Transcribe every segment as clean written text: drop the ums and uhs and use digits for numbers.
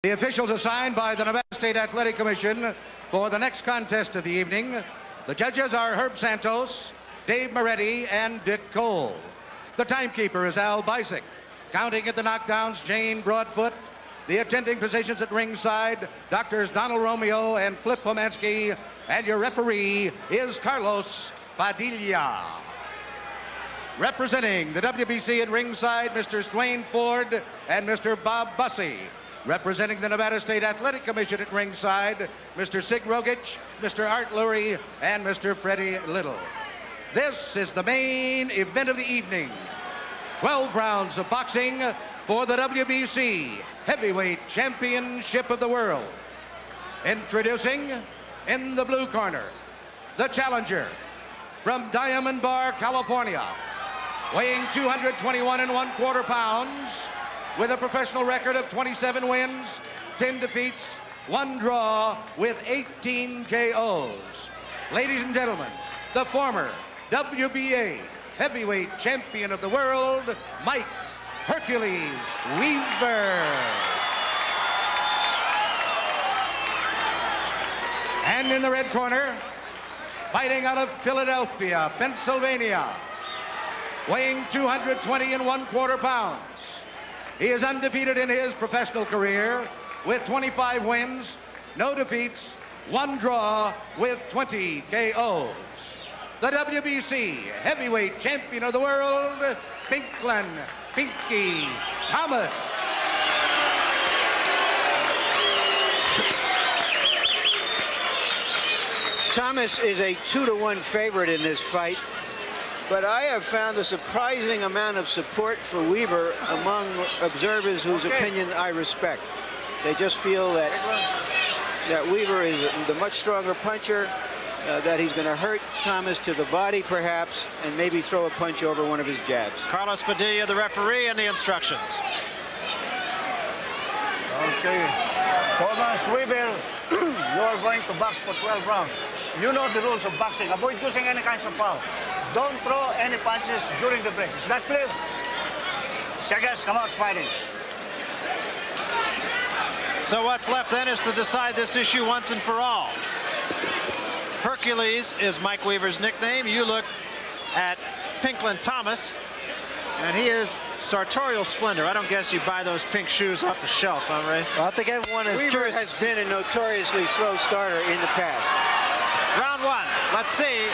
The officials assigned by the Nevada State Athletic Commission for the next contest of the evening. The judges are Herb Santos, Dave Moretti, and Dick Cole. The timekeeper is Al Bisick. Counting at the knockdowns, Jane Broadfoot. The attending physicians at ringside, Doctors Donald Romeo and Flip Pomansky. And your referee is Carlos Padilla. Representing the WBC at ringside, Mr. Dwayne Ford and Mr. Bob Bussey. Representing the Nevada State Athletic Commission at ringside, Mr. Sig Rogich, Mr. Art Lurie, and Mr. Freddie Little. This is the main event of the evening. 12 rounds of boxing for the WBC Heavyweight Championship of the World. Introducing, in the blue corner, the challenger from Diamond Bar, California, weighing 221 1/4 pounds, with a professional record of 27 wins, 10 defeats, 1 draw, with 18 KOs. Ladies and gentlemen, the former WBA Heavyweight Champion of the World, Mike Hercules Weaver. And in the red corner, fighting out of Philadelphia, Pennsylvania, weighing 220 1/4 pounds. He is undefeated in his professional career with 25 wins, no defeats, 1 draw, with 20 KOs. The WBC Heavyweight Champion of the World, Pinklon Pinky Thomas. Thomas is a 2-to-1 favorite in this fight, but I have found a surprising amount of support for Weaver among observers whose opinion I respect. They just feel that Weaver is the much stronger puncher, that he's going to hurt Thomas to the body perhaps, and maybe throw a punch over one of his jabs. Carlos Padilla, the referee, and the instructions. Okay. Thomas Weaver, you are going to box for 12 rounds. You know the rules of boxing. Avoid using any kinds of foul. Don't throw any punches during the break. Is that clear? Segas, come out fighting. So what's left then is to decide this issue once and for all. Hercules is Mike Weaver's nickname. You look at Pinklon Thomas, and he is sartorial splendor. I don't guess you buy those pink shoes off the shelf, huh, Ray? Well, I think everyone is Weaver curious. Has been a notoriously slow starter in the past. Round 1. Let's see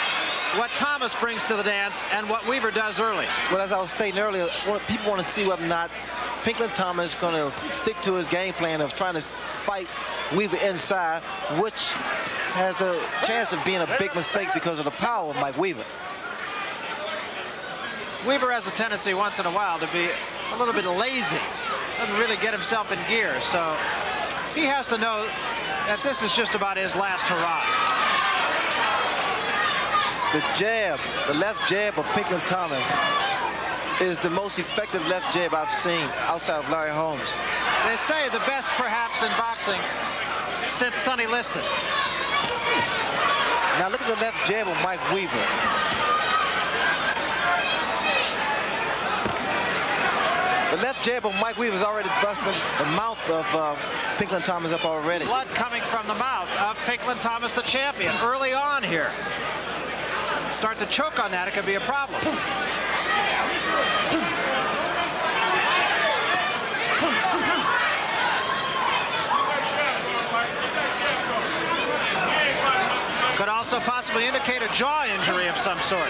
what Thomas brings to the dance and what Weaver does early. Well, as I was stating earlier, people want to see whether or not Pinklon Thomas is going to stick to his game plan of trying to fight Weaver inside, which has a chance of being a big mistake because of the power of Mike Weaver. Weaver has a tendency once in a while to be a little bit lazy, doesn't really get himself in gear, so he has to know that this is just about his last hurrah. The jab, the left jab of Pinklon Thomas is the most effective left jab I've seen outside of Larry Holmes. They say the best perhaps in boxing since Sonny Liston. Now look at the left jab of Mike Weaver. The left jab of Mike Weaver is already busting the mouth of Pinklon Thomas up already. Blood coming from the mouth of Pinklon Thomas, the champion, early on here. Start to choke on that, it could be a problem. Could also possibly indicate a jaw injury of some sort.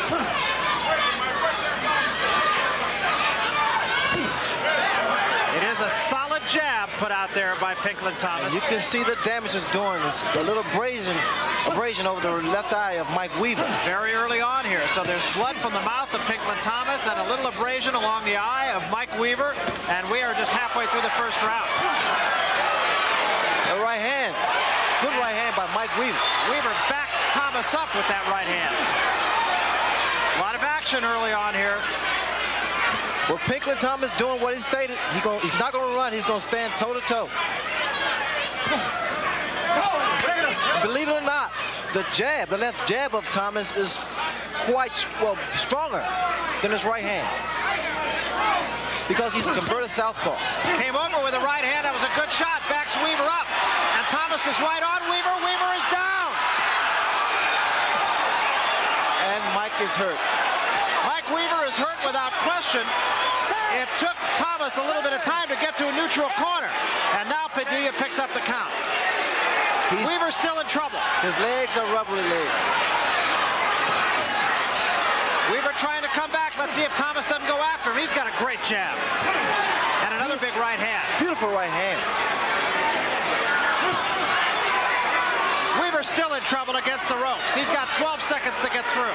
It is a solid jab put out there by Pinklon Thomas. And you can see the damage it's doing. It's a little abrasion over the left eye of Mike Weaver. Very early on here. So there's blood from the mouth of Pinklon Thomas and a little abrasion along the eye of Mike Weaver. And we are just halfway through the first round. A right hand. Good right hand by Mike Weaver. Weaver backed Thomas up with that right hand. A lot of action early on here. Well, Pinklon Thomas doing what he stated. He's not going to run. He's going to stand toe-to-toe. Believe it or not, the left jab of Thomas is quite, stronger than his right hand. because he's a converted southpaw. Came over with a right hand. That was a good shot. Backs Weaver Thomas is right on Weaver. Weaver is down. And Mike is hurt. Mike Weaver is hurt without question. It took Thomas a little bit of time to get to a neutral corner. And now Padilla picks up the count. Weaver's still in trouble. His legs are rubbery legs. Weaver trying to come back. Let's see if Thomas doesn't go after him. He's got a great jab. And another big right hand. Beautiful right hand. Weaver's still in trouble against the ropes. He's got 12 seconds to get through.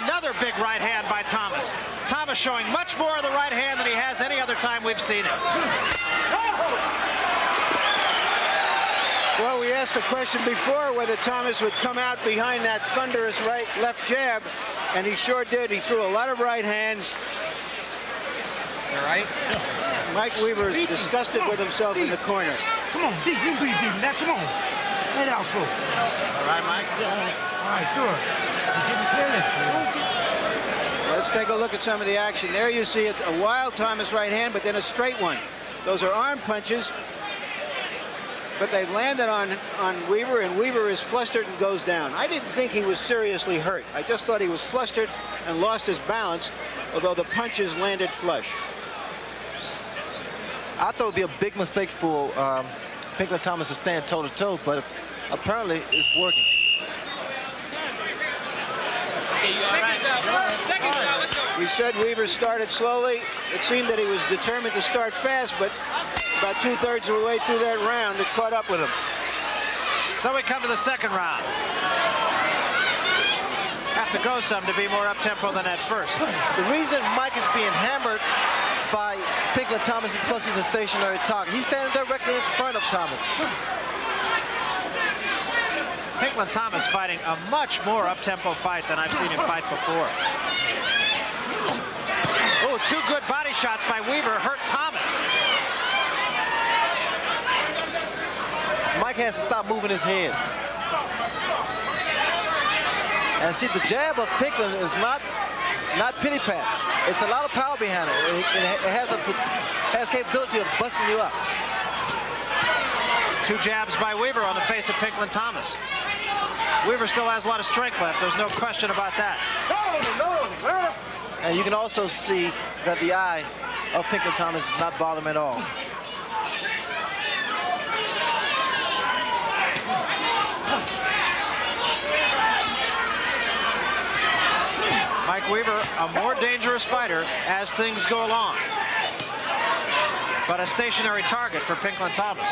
Another big right hand by Thomas. Thomas showing much more of the right hand than he has any other time we've seen him. Well, we asked the question before whether Thomas would come out behind that thunderous left jab, and he sure did. He threw a lot of right hands. All right. Mike Weaver is disgusted with himself in the corner. Come on, deep, you breathe deep. Now, come on. Lay down slow. All right, Mike. All right, good. You're getting clear. Let's take a look at some of the action. There you see a wild Thomas right hand, but then a straight one. Those are arm punches, but they've landed on Weaver, and Weaver is flustered and goes down. I didn't think he was seriously hurt. I just thought he was flustered and lost his balance, although the punches landed flush. I thought it would be a big mistake for Pinklon Thomas to stand toe-to-toe, but apparently it's working. We said Weaver started slowly. It seemed that he was determined to start fast, but about 2/3 of the way through that round, it caught up with him. So we come to the second round. Have to go some to be more up-tempo than at first. The reason Mike is being hammered by Pinklon Thomas is because he's a stationary target. He's standing directly in front of Thomas. Pinklon Thomas fighting a much more up-tempo fight than I've seen him fight before. Oh, two good body shots by Weaver hurt Thomas. Mike has to stop moving his head. And see, the jab of Pinklon is not pity-pat. It's a lot of power behind it. It has capability of busting you up. Two jabs by Weaver on the face of Pinklon Thomas. Weaver still has a lot of strength left. There's no question about that. And you can also see that the eye of Pinklon Thomas is not bothering him at all. Mike Weaver, a more dangerous fighter as things go along, but a stationary target for Pinklon Thomas.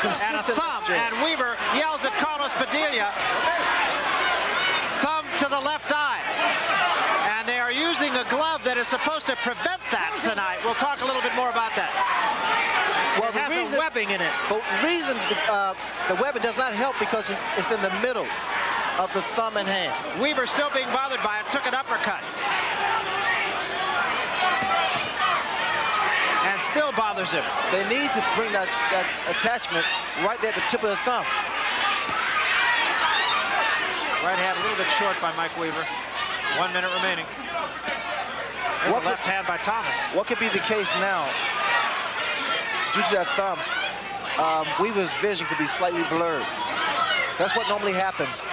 And a thumb, and Weaver yells at Carlos Padilla, thumb to the left eye. And they are using a glove that is supposed to prevent that tonight. We'll talk a little bit more about that. Well, it has a webbing in it. But the reason the webbing does not help because it's in the middle of the thumb and hand. Weaver still being bothered by it, took an uppercut. And still bothers him. They need to bring that attachment right there at the tip of the thumb. Right hand a little bit short by Mike Weaver. 1 minute remaining. There's a left hand by Thomas. What could be the case now? Due to that thumb, Weaver's vision could be slightly blurred. That's what normally happens.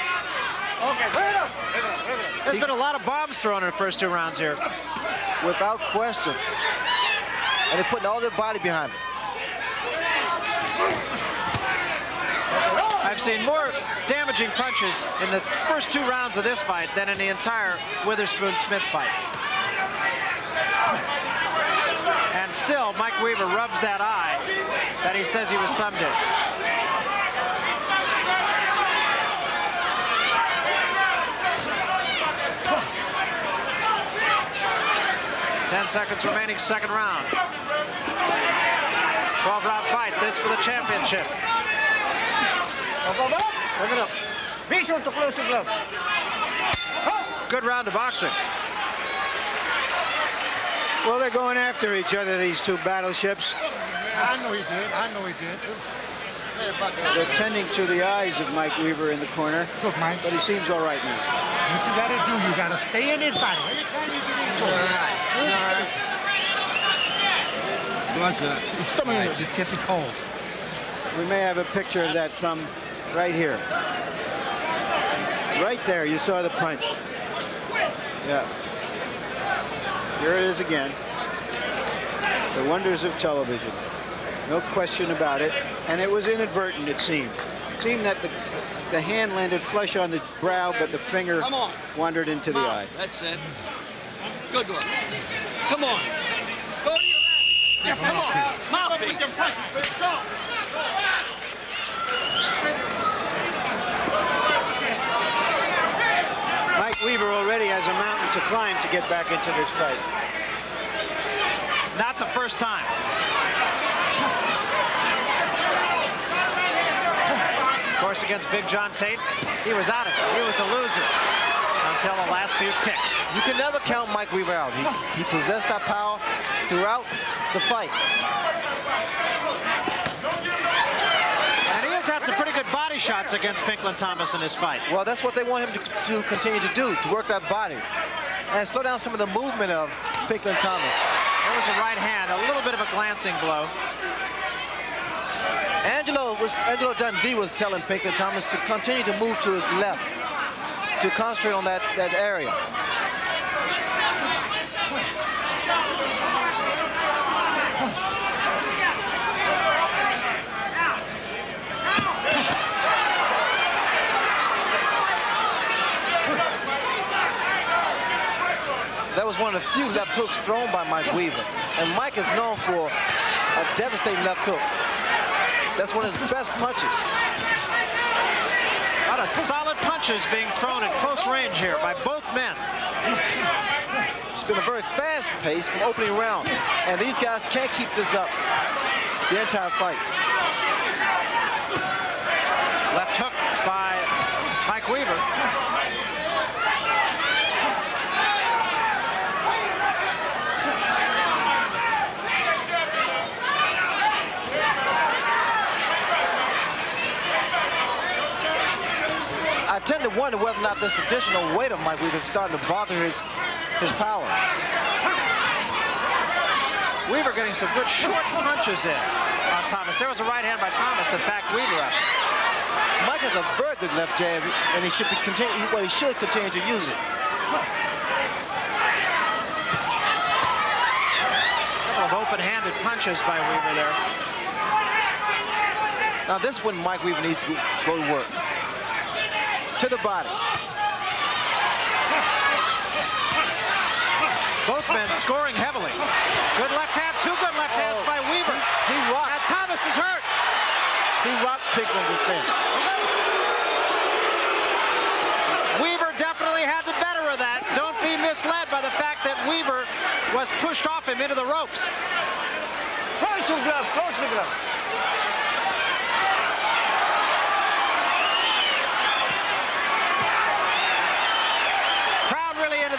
There's been a lot of bombs thrown in the first two rounds here. Without question. And they're putting all their body behind it. I've seen more damaging punches in the first two rounds of this fight than in the entire Witherspoon-Smith fight. And still, Mike Weaver rubs that eye that he says he was thumbed in. Ten seconds remaining, second round. 12-round fight, this for the championship. Bring it up. Be sure to close the glove. Good round of boxing. Well, they're going after each other, these two battleships. I know he did. I know he did. They're tending to the eyes of Mike Weaver in the corner, Look, Mike. but he seems all right now. What you gotta do, you gotta stay in his body. Every time you get in, All right. your stomach Just kept it cold. We may have a picture of that thumb right here. Right there, you saw the punch. Yeah. Here it is again. The wonders of television. No question about it. And it was inadvertent, it seemed. It seemed that the hand landed flush on the brow, but the finger wandered into the eye. That's it. Good one. Come on. Go to your left. Come on. Mouthpiece. Go. Mike Weaver already has a mountain to climb to get back into this fight. Not the first time. Of course, against Big John Tate, he was out of it. He was a loser until the last few ticks. You can never count Mike Weaver out. He possessed that power throughout the fight. And he has had some pretty good body shots against Pinklon Thomas in this fight. Well, that's what they want him to continue to do, to work that body and slow down some of the movement of Pinklon Thomas. There was a right hand, a little bit of a glancing blow. Angelo Dundee was telling Pinklon Thomas to continue to move to his left, to concentrate on that area. That was one of the few left hooks thrown by Mike Weaver. And Mike is known for a devastating left hook. That's one of his best punches. A lot of solid punches being thrown at close range here by both men. It's been a very fast pace from opening round. And these guys can't keep this up the entire fight. Left hook by Mike Weaver. I tend to wonder whether or not this additional weight of Mike Weaver is starting to bother his power. Weaver getting some good short punches in on Thomas. There was a right hand by Thomas that backed Weaver up. Mike has a very good left jab, and he should continue to use it. A couple of open-handed punches by Weaver there. Now this is when Mike Weaver needs to go to work. To the body. Both men scoring heavily. Good left hand, two good left hands by Weaver. He rocked. And Thomas is hurt. He rocked Pinklon just then. Weaver definitely had the better of that. Don't be misled by the fact that Weaver was pushed off him into the ropes. Close the glove, close the glove.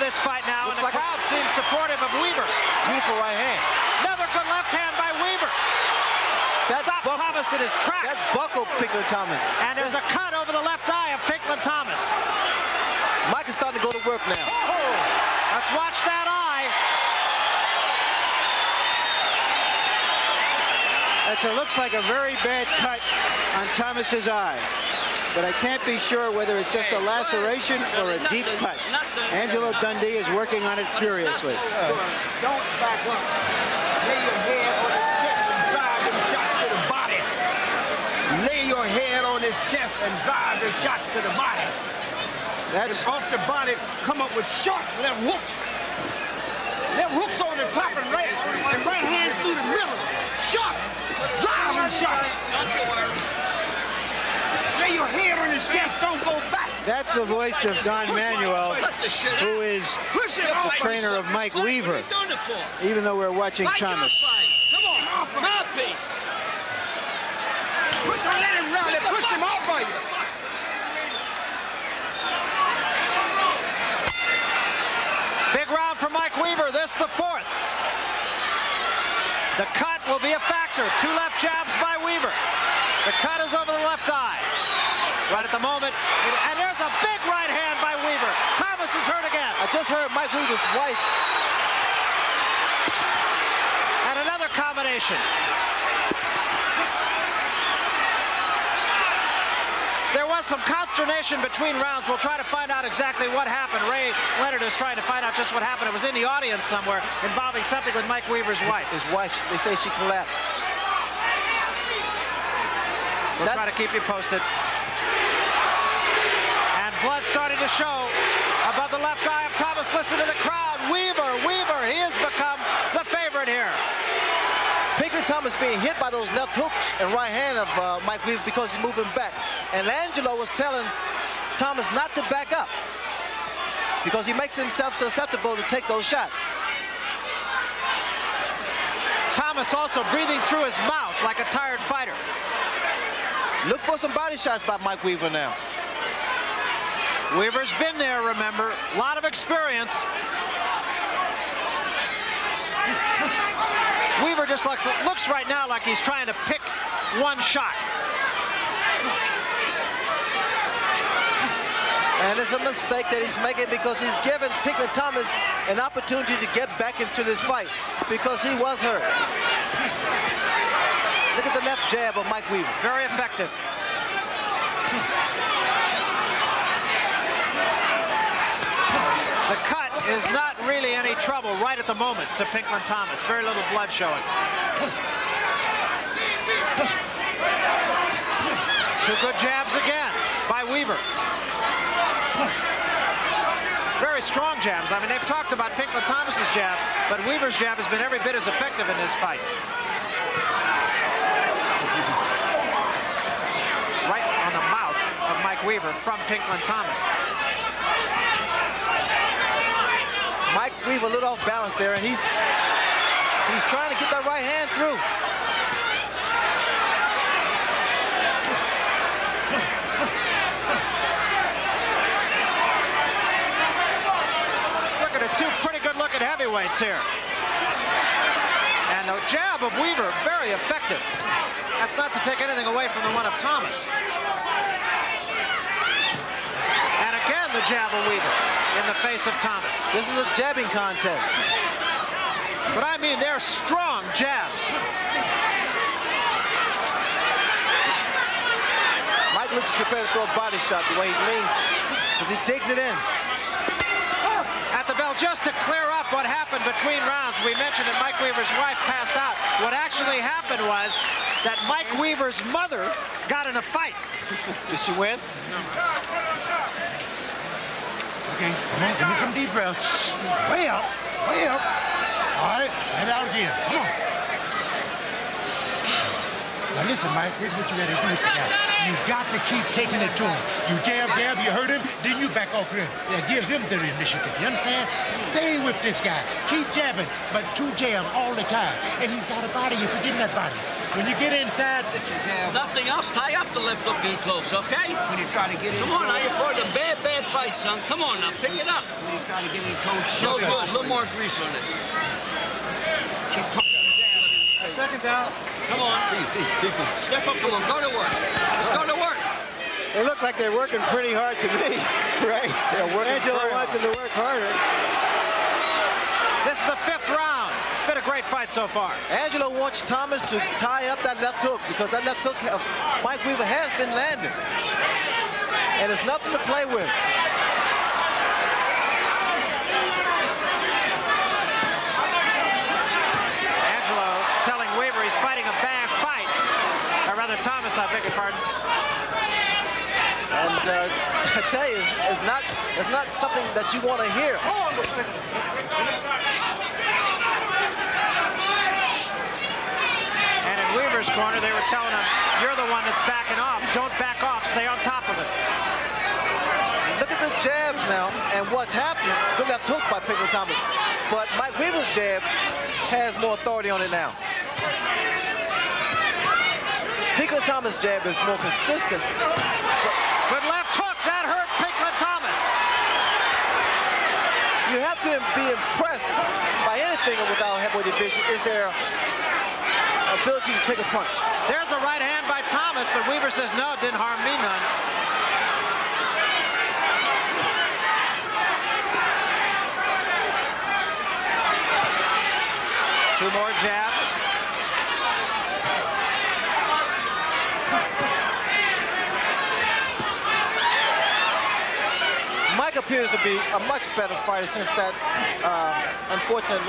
This fight now, Looks and the like crowd seems supportive of Weaver. Beautiful right hand. Another good left hand by Weaver. Stopped Thomas in his tracks. That's buckled Pinklon Thomas. And there's a cut over the left eye of Pinklon Thomas. Mike is starting to go to work now. Let's watch that eye. It looks like a very bad cut on Thomas's eye. But I can't be sure whether it's just a laceration or a deep cut. Angelo Dundee is working on it furiously. Don't back up. Lay your head on his chest and drive them shots to the body. Lay your head on his chest and drive the shots to the body. That's off the body, come up with short left hooks. Left hooks on the top and right hands through the middle. Shot. Drive them shots. Don't you worry. Lay your head on his chest, don't go back. That's the voice of Don Manuel, who is the trainer of Mike Weaver, even though we're watching Thomas. Come on, mouthpiece. Don't let him rally, push him off of you. Big round for Mike Weaver. This the fourth. The cut will be a factor. Two left jabs by Weaver. The cut is over the left eye. Right at the moment. And there's a big right hand by Weaver. just heard Mike Weaver's wife. And another combination. There was some consternation between rounds. We'll try to find out exactly what happened. Ray Leonard is trying to find out just what happened. It was in the audience somewhere involving something with Mike Weaver's wife. His wife, they say she collapsed. We'll try to keep you posted. And blood starting to show above the left eye of Thomas. Listen to the crowd. Weaver, he has become the favorite here. Pinklon Thomas being hit by those left hooks and right hand of Mike Weaver because he's moving back. And Angelo was telling Thomas not to back up because he makes himself susceptible to take those shots. Thomas also breathing through his mouth like a tired fighter. Look for some body shots by Mike Weaver now. Weaver's been there, remember. A lot of experience. Weaver just looks right now like he's trying to pick one shot. And it's a mistake that he's making because he's given Pinklon Thomas an opportunity to get back into this fight because he was hurt. Look at the left jab of Mike Weaver. Very effective. The cut is not really any trouble right at the moment to Pinklon Thomas. Very little blood showing. Two good jabs again by Weaver. Very strong jabs. I mean, they've talked about Pinklon Thomas's jab, but Weaver's jab has been every bit as effective in this fight. Right on the mouth of Mike Weaver from Pinklon Thomas. Mike Weaver a little off balance there, and he's trying to get that right hand through. Look at the two pretty good looking heavyweights here. And the jab of Weaver, very effective. That's not to take anything away from the one of Thomas. And again, the jab of Weaver in the face of Thomas. This is a jabbing contest. But I mean, they're strong jabs. Mike looks prepared to throw a body shot the way he leans, because he digs it in. At the bell, just to clear up what happened between rounds, we mentioned that Mike Weaver's wife passed out. What actually happened was that Mike Weaver's mother got in a fight. Did she win? Okay, come on, give me some deep breaths. Way up, way up. All right, let it out again. Come on. Now listen, Mike, here's what you gotta do with the guy. You got to keep taking it to him. You jab, you hurt him, then you back off to him. That gives him the initiative, you understand? Stay with this guy. Keep jabbing, but two jabs all the time. And he's got a body if you're getting that body. When you get inside, Sit your jab. Nothing else. Tie up the left hook in close, okay? When you try to get in. Come on, now you're for the bad fight, son. Come on, now pick it up. When you try to get in toes. So good. A little more grease on this. Keep pumping the jab. seconds out. Come on. Step up. Come on. Go to work. Let's go to work. They look like they're working pretty hard to me, right? They're working. Angelo wants them to work harder. This is the 5th round. It's been a great fight so far. Angelo wants Thomas to tie up that left hook because that left hook of Mike Weaver has been landing. And it's nothing to play with. Angelo telling Weaver he's fighting a bad fight. Or rather, Thomas, I beg your pardon. And I tell you, it's not something that you want to hear. And in Weaver's corner, they were telling him, you're the one that's backing off. Don't back off. Stay on top of it. Look at the jabs now and what's happening. Good left hook by Pinklon Thomas. But Mike Weaver's jab has more authority on it now. Pinklon Thomas' jab is more consistent. Good left hook. That hurt Pinklon Thomas. You have to be impressed by anything without heavyweight division. Is their ability to take a punch. There's a right hand by Thomas, but Weaver says, no, it didn't harm me none. Two more jabs. Mike appears to be a much better fighter since that unfortunate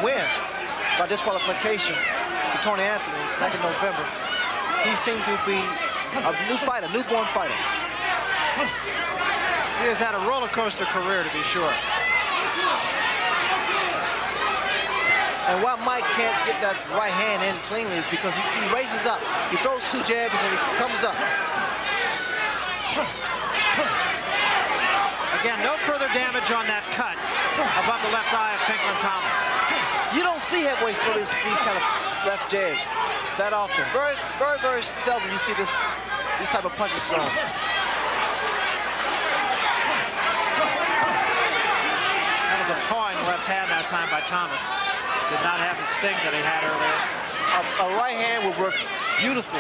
win by disqualification to Tony Anthony back in November. He seems to be a new fighter, newborn fighter. He has had a roller coaster career, to be sure. And why Mike can't get that right hand in cleanly is because he raises up. He throws two jabs and he comes up. Again, no further damage on that cut above the left eye of Pinklon Thomas. You don't see heavyweight throw these kind of left jabs that often. Very, very, very seldom you see these type of punches thrown. That was a pawing left hand that time by Thomas. Did not have the sting that he had earlier. A right hand would work beautiful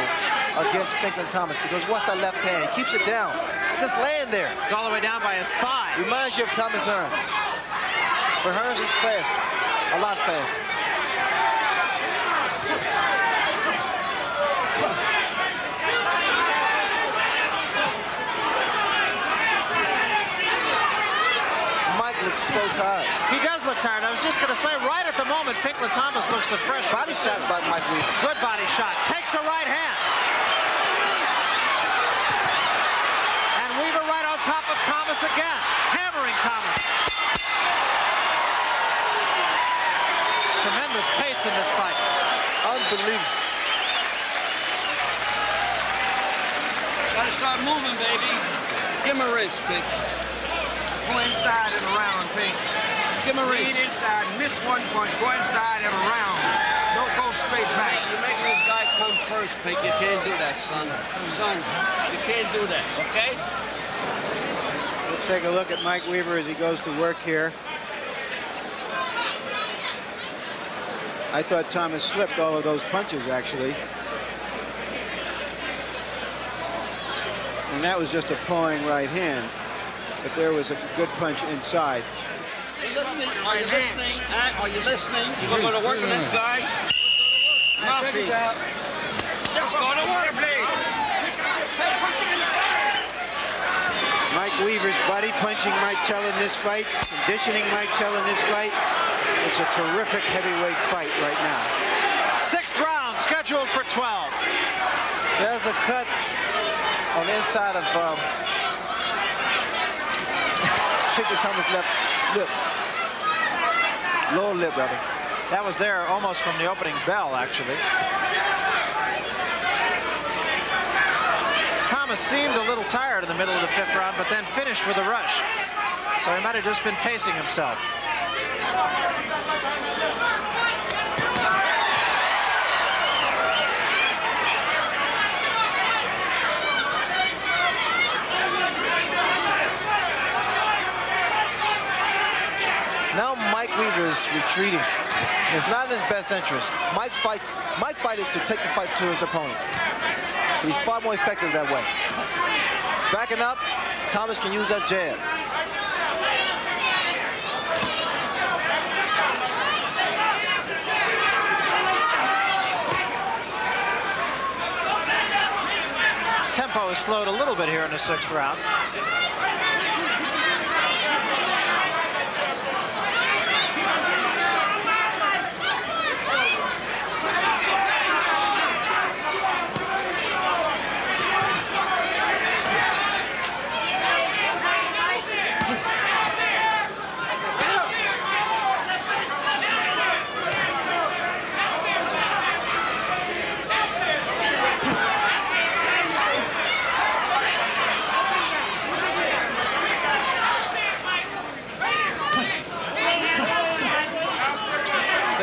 against Pinklon Thomas because what's that left hand? He keeps it down. It's just laying there. It's all the way down by his thigh. Reminds you of Thomas Hearns. But Hearns is faster, a lot faster. Mike looks so tired. He does look tired. I was just going to say, right at the moment, Pinklon Thomas looks the freshest. Body shot by Mike Weaver. Good body shot. Takes the right hand. And Weaver right on top of Thomas again. Hammering Thomas. Tremendous pace in this fight. Unbelievable. Gotta start moving, baby. Give him a wrist, Pink. Go inside and around, Pink. Give him a Lean wrist. inside, miss one punch, go inside and around. Don't go straight back. You're making this guy come first, Pink. You can't do that, son. Son, you can't do that, okay? Let's take a look at Mike Weaver as he goes to work here. I thought Thomas slipped all of those punches, actually. And that was just a pawing right hand. But there was a good punch inside. Are you listening? Are you listening? Are you listening? You gonna go to work on this guy? Mouthpiece. Let's go to work. Mike Weaver's body punching Mike Tell in this fight, conditioning Mike Tell in this fight. It's a terrific heavyweight fight right now. Sixth round scheduled for 12. There's a cut on the inside of Pinklon Thomas' left lip. Lower lip, rather. That was there almost from the opening bell, actually. Thomas seemed a little tired in the middle of the fifth round, but then finished with a rush. So he might have just been pacing himself. Now Mike Weaver is retreating. It's not in his best interest. Mike fight is to take the fight to his opponent. He's far more effective that way. Backing up, Thomas can use that jab. Tempo is slowed a little bit here in the sixth round.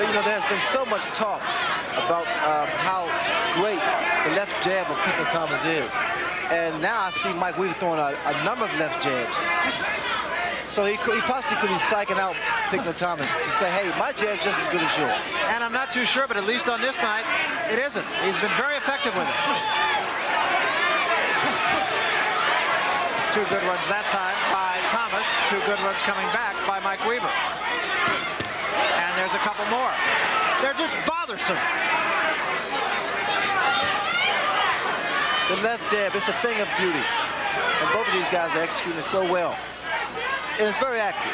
You know, there's been so much talk about how great the left jab of Pinklon Thomas is. And now I see Mike Weaver throwing a number of left jabs. So he possibly could be psyching out Pinklon Thomas to say, hey, my jab's just as good as yours. And I'm not too sure, but at least on this night, it isn't. He's been very effective with it. Two good ones that time by Thomas. Two good ones coming back by Mike Weaver. And there's a couple more. They're just bothersome. The left jab, it's a thing of beauty. And both of these guys are executing it so well. And it's very active.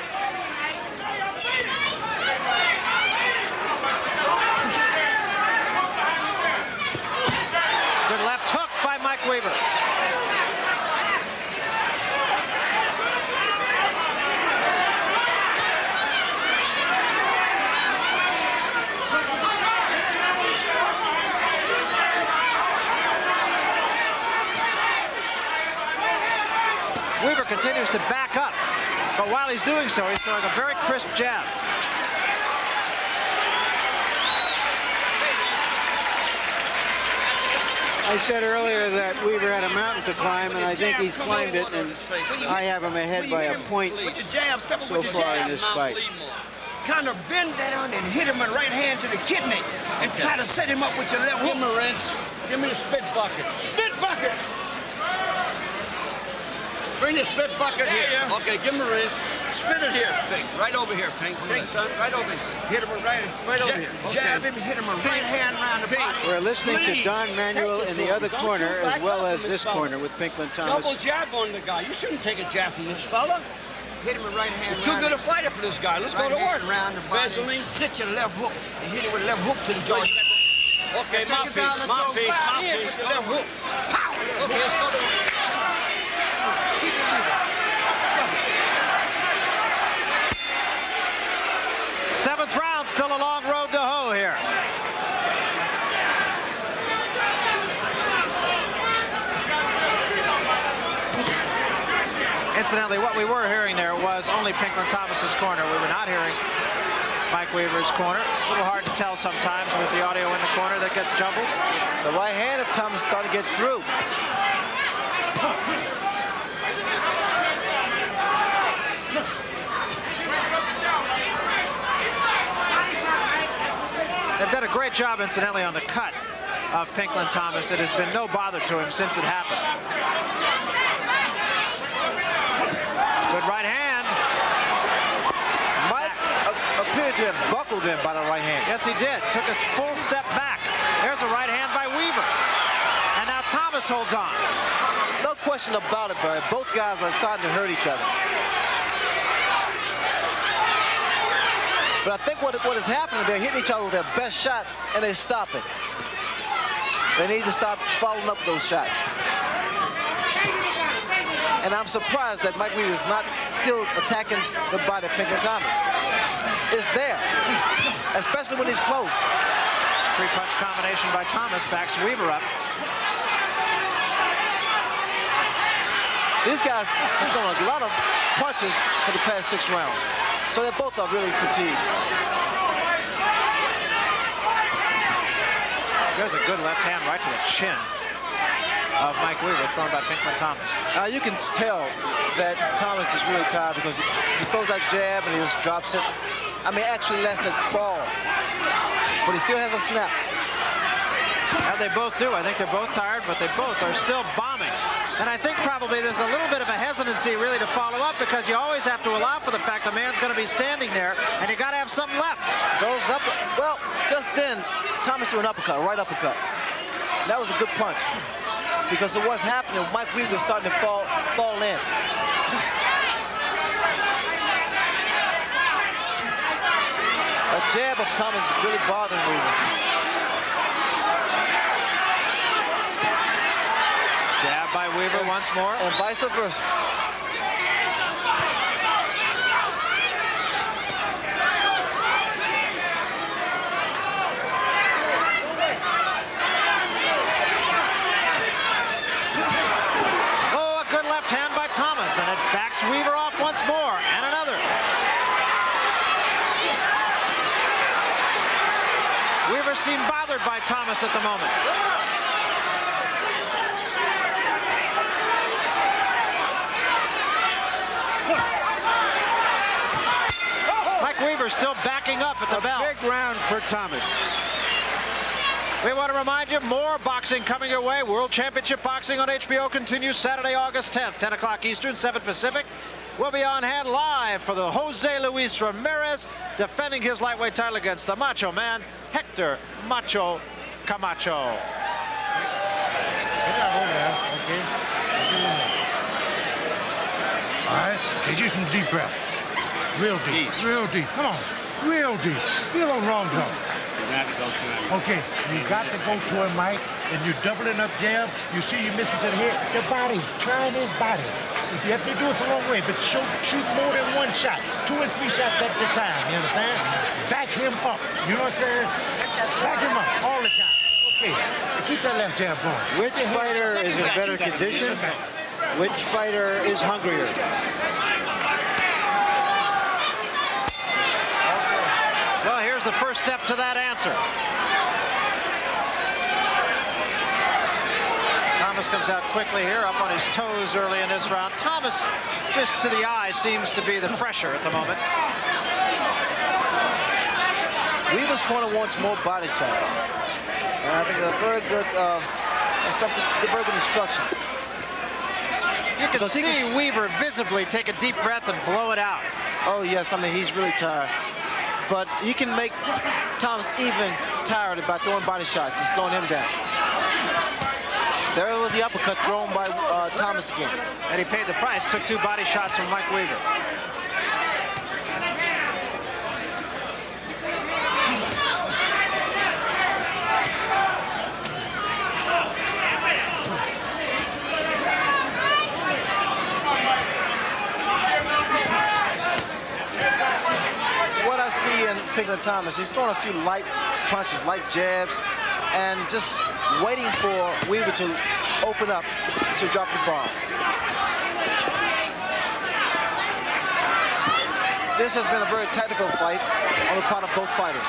Good left hook by Mike Weaver. Weaver continues to back up, but while he's doing so, he's throwing a very crisp jab. I said earlier that Weaver had a mountain to climb, and I think he's climbed it, and I have him ahead by a point so far in this fight. Kind of bend down and hit him a right hand to the kidney and try to set him up with your left hook. Give him a rinse. Give me the spit bucket. Spit bucket! Bring the spit bucket here. Okay, give him a rinse. Spit it here, Pink. Right over here, Pink. Pink, son. Right over here. Hit him a right over here. Jab him, hit him a right hand around the body. We're listening to Don Manuel in the other corner as well as this corner with Pinklon Thomas. Double jab on the guy. You shouldn't take a jab from this fella. Hit him a right hand. You're too good a fighter for this guy. Let's go to work. Around the body. Vaseline. Sit your left hook and hit him with left hook to the jaw. Okay, mouthpiece. Mouthpiece. Left hook. Pow! Okay, let's go to work. Seventh round, still a long road to hoe here. Incidentally, what we were hearing there was only Pinklon Thomas's corner. We were not hearing Mike Weaver's corner. A little hard to tell sometimes with the audio in the corner that gets jumbled. The right hand of Thomas started to get through. They've done a great job, incidentally, on the cut of Pinklon Thomas. It has been no bother to him since it happened. Good right hand. Mike appeared to have buckled him by the right hand. Yes, he did. Took a full step back. There's a right hand by Weaver. And now Thomas holds on. No question about it, Barry. Both guys are starting to hurt each other. But I think what is happening, they're hitting each other with their best shot, and they're stopping. They need to start following up those shots. And I'm surprised that Mike Weaver is not still attacking the body of Pinklon Thomas. It's there, especially when he's close. Three-punch combination by Thomas backs Weaver up. These guys have thrown a lot of punches for the past 6 rounds. So they both are really fatigued. There's a good left hand right to the chin of Mike Weaver, thrown by Pinklon Thomas. You can tell that Thomas is really tired because he throws that jab and he just drops it. I mean, actually lets it fall. But he still has a snap. Yeah, they both do. I think they're both tired, but they both are still bombing. And I think probably there's a little bit of a hesitancy really to follow up because you always have to allow for the fact the man's going to be standing there and you got to have something left. Goes up. Well, just then, Thomas threw an uppercut, a right uppercut. That was a good punch because of what's happening. Mike Weaver was starting to fall in. A jab of Thomas is really bothering Weaver. Jab by Weaver once more. And vice versa. Oh, a good left hand by Thomas, and it backs Weaver off once more, and another. Weaver seemed bothered by Thomas at the moment. Mike Weaver still backing up at the bell. Big round for Thomas. We want to remind you, more boxing coming your way. World Championship Boxing on HBO continues Saturday, August 10th, 10 o'clock Eastern, 7 Pacific. will be on hand live for the Jose Luis Ramirez, defending his lightweight title against the Macho Man, Hector Macho Camacho. Okay. All right, get you some deep breath. Real deep, real deep. Come on, real deep. Feel a wrong zone. You have to go to him. Okay, you got to go to him, Mike, and you're doubling up jab. You see you missing to the head. The body, trying his body. If you have to do it the wrong way, but shoot more than one shot, 2 and 3 shots at a time, you understand? Back him up, you know what I'm saying? Back him up all the time. Okay, keep that left jab going. Which fighter is in better condition? Which fighter is hungrier? Well, here's the first step to that answer. Thomas comes out quickly here, up on his toes early in this round. Thomas, just to the eye, seems to be the fresher at the moment. Weaver's corner wants more body shots. And I think they're very good, very good instructions. You can see Weaver visibly take a deep breath and blow it out. Oh, yes, I mean, he's really tired. But he can make Thomas even tired by throwing body shots and slowing him down. There was the uppercut thrown by Thomas again. And he paid the price, took 2 body shots from Mike Weaver. What I see in Pinklon Thomas, he's throwing a few light punches, light jabs, and just waiting for Weaver to open up to drop the bomb. This has been a very technical fight on the part of both fighters.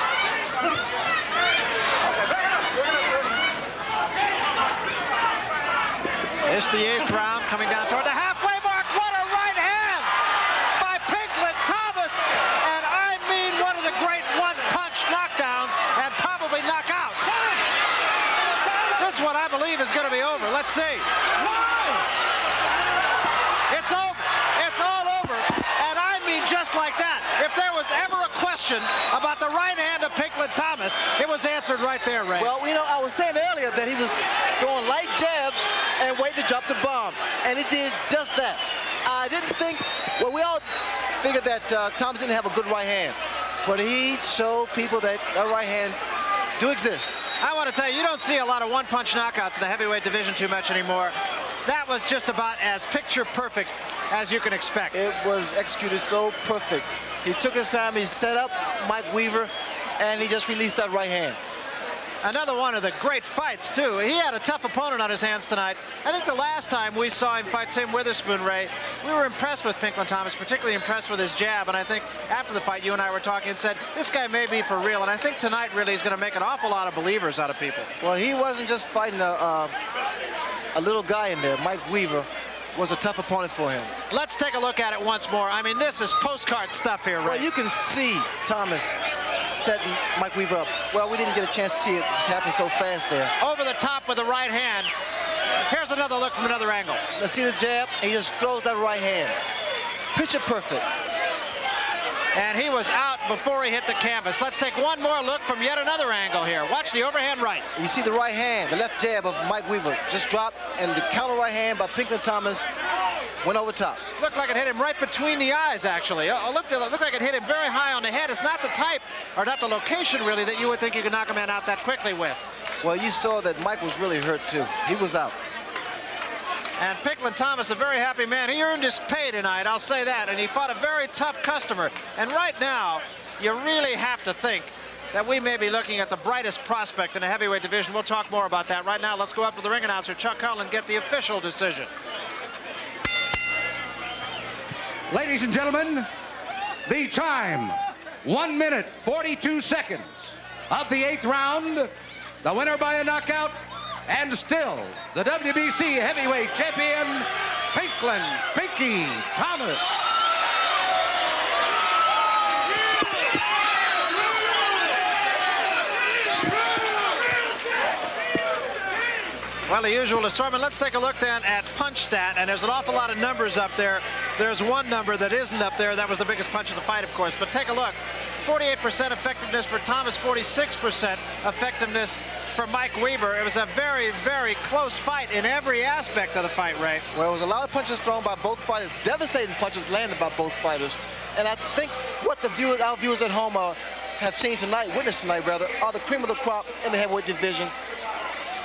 It's the 8th round, coming down toward the halfway mark. What a right hand by Pinklon Thomas, and I mean one of the great one-punch knockdowns and probably knockouts. This one, I believe, is going to be over. Let's see. It's over. It's all over. And I mean just like that. If there was ever a question about the right hand of Pinklon Thomas, it was answered right there, Ray. Well, you know, I was saying earlier that he was throwing light jabs and waiting to drop the bomb. And he did just that. I didn't think, well, we all figured that Thomas didn't have a good right hand. But he showed people that that right hand do exist. I want to tell you, you don't see a lot of one-punch knockouts in the heavyweight division too much anymore. That was just about as picture-perfect as you can expect. It was executed so perfect. He took his time, he set up Mike Weaver, and he just released that right hand. Another one of the great fights, too. He had a tough opponent on his hands tonight. I think the last time we saw him fight Tim Witherspoon, Ray, we were impressed with Pinklon Thomas, particularly impressed with his jab. And I think after the fight, you and I were talking and said, this guy may be for real. And I think tonight really is going to make an awful lot of believers out of people. Well, he wasn't just fighting a little guy in there. Mike Weaver was a tough opponent for him. Let's take a look at it once more. I mean, this is postcard stuff here, Ray. Well, you can see Thomas setting Mike Weaver up. Well, we didn't get a chance to see it. It's happening so fast there. Over the top with the right hand. Here's another look from another angle. Let's see the jab. He just throws that right hand. Picture perfect. And he was out before he hit the canvas. Let's take one more look from yet another angle here. Watch the overhand right. You see the right hand, the left jab of Mike Weaver just dropped, and the counter right hand by Pinklon Thomas went over top. Looked like it hit him right between the eyes, actually. It looked like it hit him very high on the head. It's not the type, or not the location, really, that you would think you could knock a man out that quickly with. Well, you saw that Mike was really hurt, too. He was out. And Pinklon Thomas, a very happy man. He earned his pay tonight, I'll say that. And he fought a very tough customer. And right now, you really have to think that we may be looking at the brightest prospect in the heavyweight division. We'll talk more about that. Right now, let's go up to the ring announcer, Chuck Hull, and get the official decision. Ladies and gentlemen, the time, 1 minute, 42 seconds of the 8th round. The winner by a knockout, and still the WBC heavyweight champion, Pinklon Pinky Thomas. Well, the usual assortment. Let's take a look then at punch stat, and there's an awful lot of numbers up there. There's one number that isn't up there. That was the biggest punch of the fight, of course. But take a look. 48% effectiveness for Thomas, 46% effectiveness for Mike Weaver. It was a very, very close fight in every aspect of the fight, Ray. Well, it was a lot of punches thrown by both fighters, devastating punches landed by both fighters. And I think what our viewers at home have seen tonight, witnessed tonight rather, are the cream of the crop in the heavyweight division.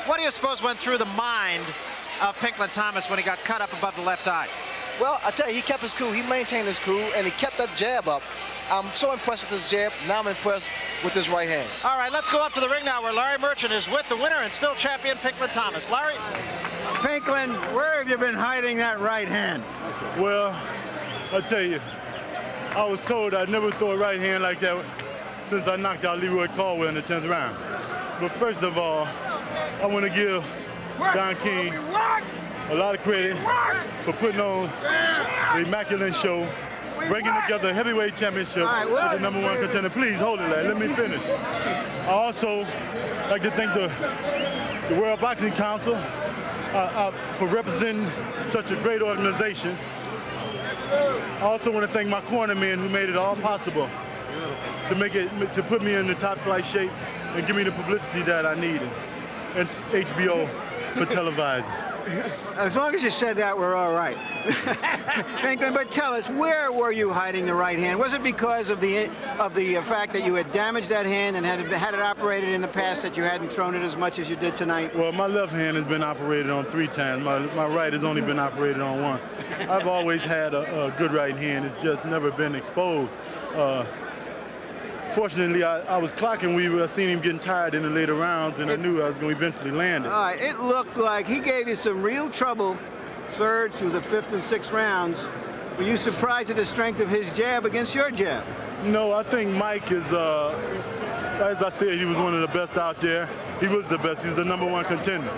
What do you suppose went through the mind of Pinklon Thomas when he got cut up above the left eye? Well, I tell you, he kept his cool. He maintained his cool, and he kept that jab up. I'm so impressed with this jab. Now I'm impressed with this right hand. All right, let's go up to the ring now where Larry Merchant is with the winner and still champion Pinklon Thomas. Larry? Pinklon, where have you been hiding that right hand? Well, I tell you, I was told I'd never throw a right hand like that since I knocked out Leroy Caldwell in the 10th round. But first of all, I want to give Don King a lot of credit for putting on the immaculate show, bringing together a heavyweight championship with the #1 contender. Please hold it, lad. Let me finish. I also like to thank the World Boxing Council for representing such a great organization. I also want to thank my corner men who made it all possible to put me in the top flight shape and give me the publicity that I needed, and HBO for televising. As long as you said that, we're all right. Pinklon, but tell us, where were you hiding the right hand? Was it because of the fact that you had damaged that hand and had it operated in the past that you hadn't thrown it as much as you did tonight? Well, my left hand has been operated on 3 times. My right has only been operated on 1. I've always had a good right hand. It's just never been exposed. Fortunately, I was clocking Weaver. I seen him getting tired in the later rounds, and I knew I was going to eventually land it. All right, it looked like he gave you some real trouble 3rd through the 5th and 6th rounds. Were you surprised at the strength of his jab against your jab? No, I think Mike is, as I said, he was one of the best out there. He was the best. He's the #1 contender.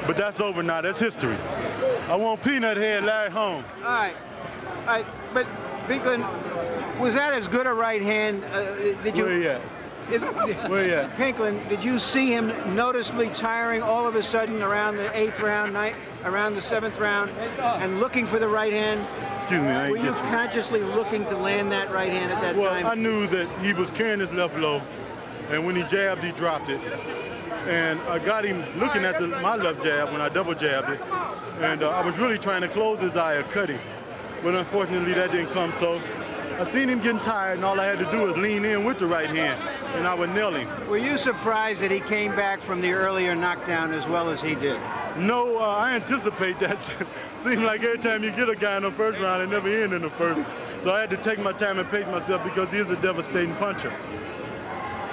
But that's over now. That's history. I want Peanut Head Larry Holmes. All right, but Pinklon, was that as good a right hand? Did you? Where he at? Where he at? Pinklon, did you see him noticeably tiring all of a sudden around the 8th round, around the 7th round, and looking for the right hand? Excuse me, I ain't Were you get you. consciously looking to land that right hand at that time? Well, I knew that he was carrying his left low, and when he jabbed, he dropped it. And I got him looking at my left jab when I double jabbed it, and I was really trying to close his eye or cut him. But unfortunately, that didn't come, so I seen him getting tired, and all I had to do was lean in with the right hand, and I would nail him. Were you surprised that he came back from the earlier knockdown as well as he did? No, I anticipate that. Seems like every time you get a guy in the first round, it never ends in the first. So I had to take my time and pace myself because he is a devastating puncher.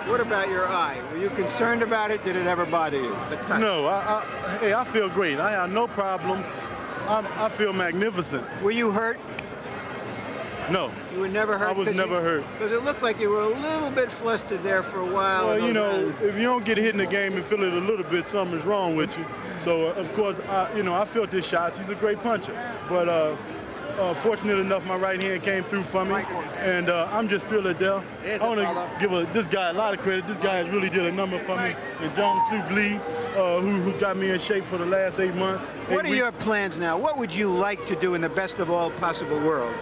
What about your eye? Were you concerned about it? Did it ever bother you? The cut? No, I feel great. I have no problems. I feel magnificent. Were you hurt? No. You were never hurt? I was never hurt. Because it looked like you were a little bit flustered there for a while. Well, you know, if you don't get hit in the game and feel it a little bit, something's wrong with you. So, of course, I felt his shots. He's a great puncher. But fortunate enough, my right hand came through for me. And I'm just still there. I want to give this guy a lot of credit. This guy has really did a number for me. And John Suk Lee, who got me in shape for the last 8 months. What are your plans now? What would you like to do in the best of all possible worlds?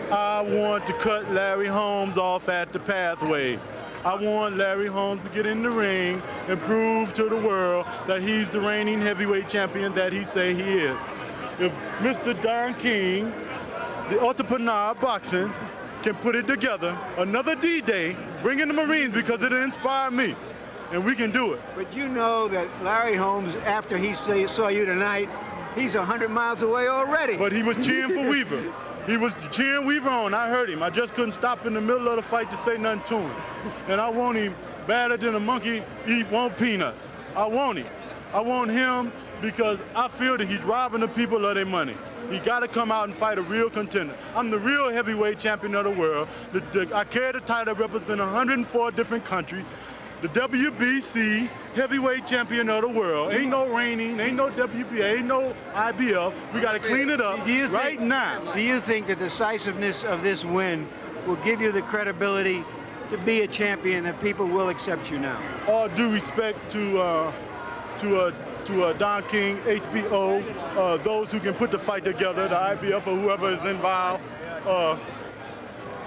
I want to cut Larry Holmes off at the pathway. I want Larry Holmes to get in the ring and prove to the world that he's the reigning heavyweight champion that he say he is. If Mr. Don King, the entrepreneur of boxing, can put it together, another D-Day, bring in the Marines because it inspired me, and we can do it. But you know that Larry Holmes, after he saw you tonight, he's 100 miles away already. But he was cheering for Weaver. He was cheering Weaver on. I heard him. I just couldn't stop in the middle of the fight to say nothing to him. And I want him badder than a monkey want peanuts. I want him. I want him because I feel that he's robbing the people of their money. He got to come out and fight a real contender. I'm the real heavyweight champion of the world. I carry the title representing 104 different countries. The WBC heavyweight champion of the world. Ain't no reigning, ain't no WBA, ain't no IBF. We got to clean it up right now. Do you think the decisiveness of this win will give you the credibility to be a champion that people will accept you now? All due respect to to Don King, HBO, those who can put the fight together, the IBF or whoever is involved.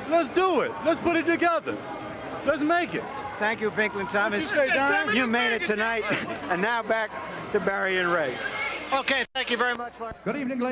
Let's do it. Let's put it together. Let's make it. Thank you, Pinklon Thomas. What you say, Don? You made it tonight. And now back to Barry and Ray. Okay, thank you very much. Good evening, ladies.